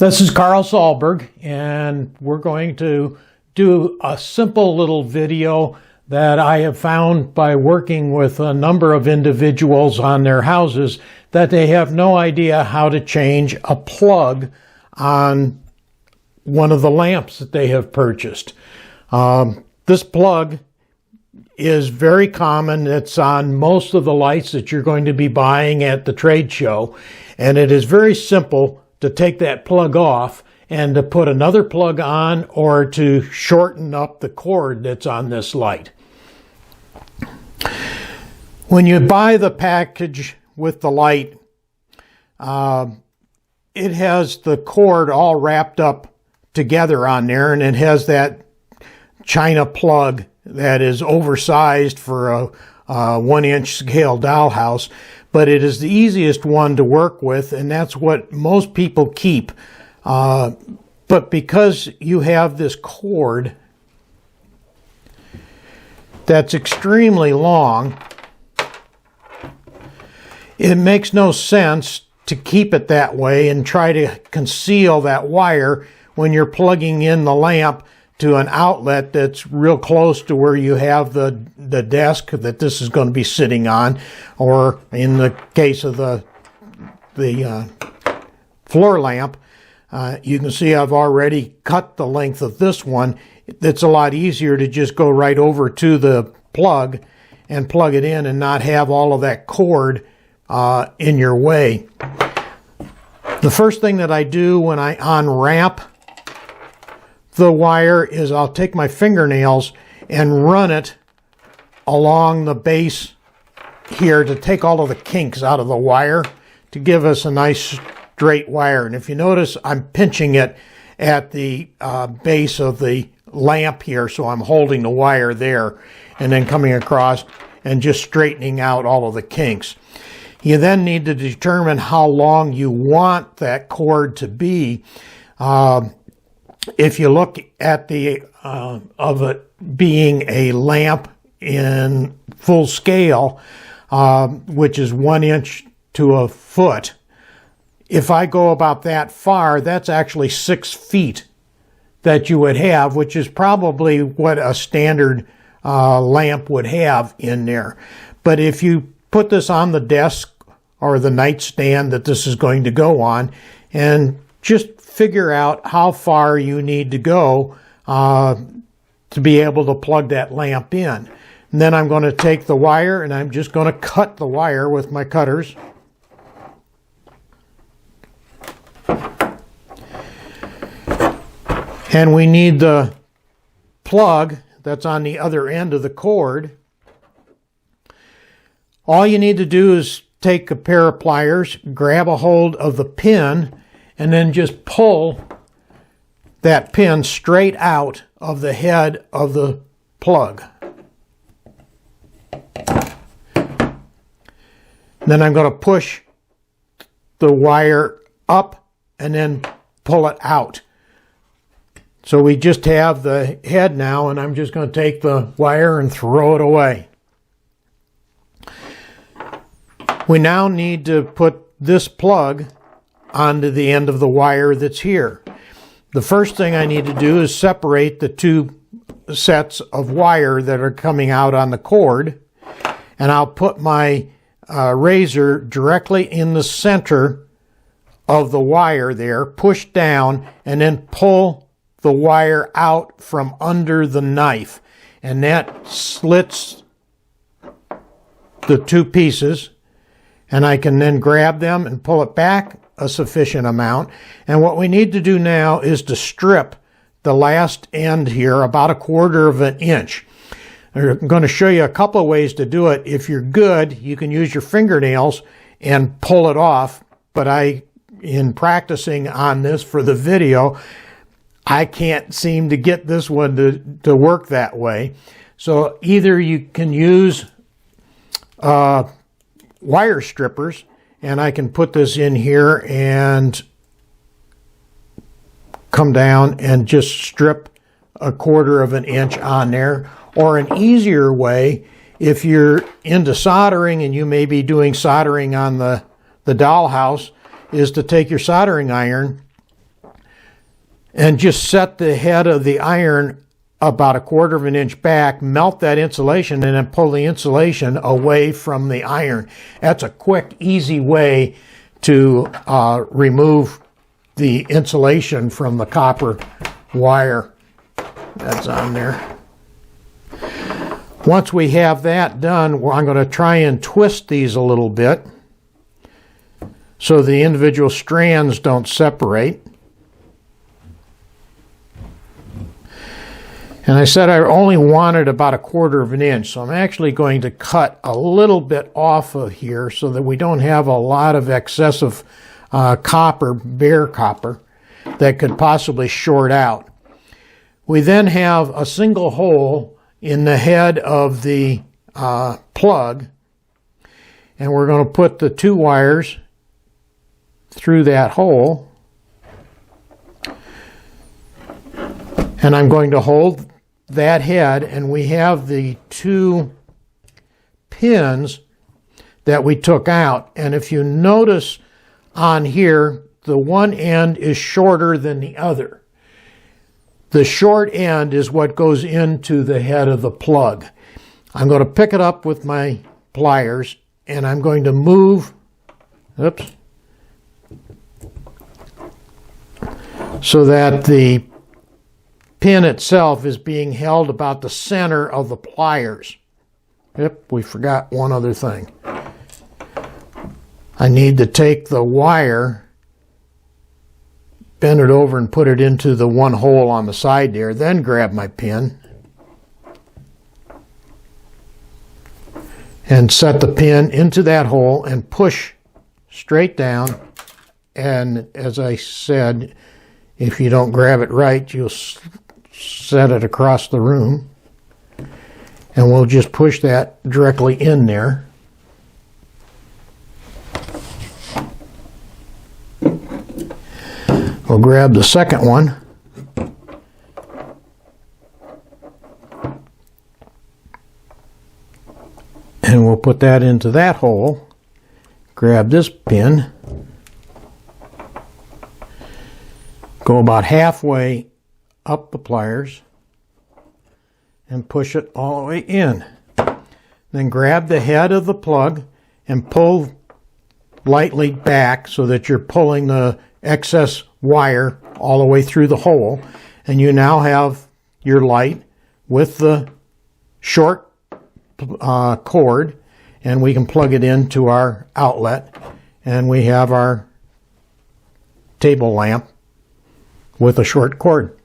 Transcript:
This is Carl Sahlberg, and we're going to do a simple little video that I have found by working with a number of individuals on their houses that they have no idea how to change a plug on one of the lamps that they have purchased. This plug is very common. It's on most of the lights that you're going to be buying at the trade show, and it is very simple to take that plug off and to put another plug on, or to shorten up the cord that's on this light. When you buy the package with the light, it has the cord all wrapped up together on there, and it has that China plug that is oversized for a 1-inch scale dollhouse, but it is the easiest one to work with, and that's what most people keep. But because you have this cord that's extremely long, it makes no sense to keep it that way and try to conceal that wire when you're plugging in the lamp to an outlet that's real close to where you have the desk that this is going to be sitting on, or in the case of the floor lamp, you can see I've already cut the length of this one. It's a lot easier to just go right over to the plug and plug it in and not have all of that cord in your way. The first thing that I do when I unwrap the wire is I'll take my fingernails and run it along the base here to take all of the kinks out of the wire to give us a nice straight wire. And if you notice, I'm pinching it at the base of the lamp here, so I'm holding the wire there and then coming across and just straightening out all of the kinks. You then need to determine how long you want that cord to be. If you look at the of it being a lamp in full scale, which is 1 inch to a foot, if I go about that far, that's actually 6 feet that you would have, which is probably what a standard lamp would have in there. But if you put this on the desk or the nightstand that this is going to go on, and just figure out how far you need to go to be able to plug that lamp in. And then I'm going to take the wire and I'm just going to cut the wire with my cutters. And we need the plug that's on the other end of the cord. All you need to do is take a pair of pliers, grab a hold of the pin, and then just pull that pin straight out of the head of the plug. Then I'm going to push the wire up and then pull it out. So we just have the head now, and I'm just going to take the wire and throw it away. We now need to put this plug onto the end of the wire that's here. The first thing I need to do is separate the two sets of wire that are coming out on the cord, and I'll put my razor directly in the center of the wire there, push down, and then pull the wire out from under the knife, and that slits the two pieces, and I can then grab them and pull it back a sufficient amount. And what we need to do now is to strip the last end here about 1/4 of an inch. I'm going to show you a couple of ways to do it. If you're good, you can use your fingernails and pull it off, but in practicing on this for the video, I can't seem to get this one to work that way. So either you can use wire strippers, and I can put this in here and come down and just strip 1/4 of an inch on there. Or an easier way, if you're into soldering and you may be doing soldering on the dollhouse, is to take your soldering iron and just set the head of the iron about 1/4 of an inch back, melt that insulation, and then pull the insulation away from the iron. That's a quick, easy way to remove the insulation from the copper wire that's on there. Once we have that done, I'm going to try and twist these a little bit so the individual strands don't separate. And I said I only wanted about 1/4 of an inch, so I'm actually going to cut a little bit off of here so that we don't have a lot of excessive copper, bare copper, that could possibly short out. We then have a single hole in the head of the plug, and we're going to put the 2 wires through that hole, and I'm going to hold that head, and we have the 2 pins that we took out, and if you notice on here, the one end is shorter than the other. The short end is what goes into the head of the plug. I'm going to pick it up with my pliers, and I'm going to move, so that the pin itself is being held about the center of the pliers. We forgot one other thing. I need to take the wire, bend it over and put it into the one hole on the side there, then grab my pin and set the pin into that hole and push straight down. And as I said, if you don't grab it right, you'll set it across the room, and we'll just push that directly in there. We'll grab the second one, and we'll put that into that hole. Grab this pin, go about halfway up the pliers, and push it all the way in. Then grab the head of the plug and pull lightly back so that you're pulling the excess wire all the way through the hole, and you now have your light with the short cord, and we can plug it into our outlet, and we have our table lamp with a short cord.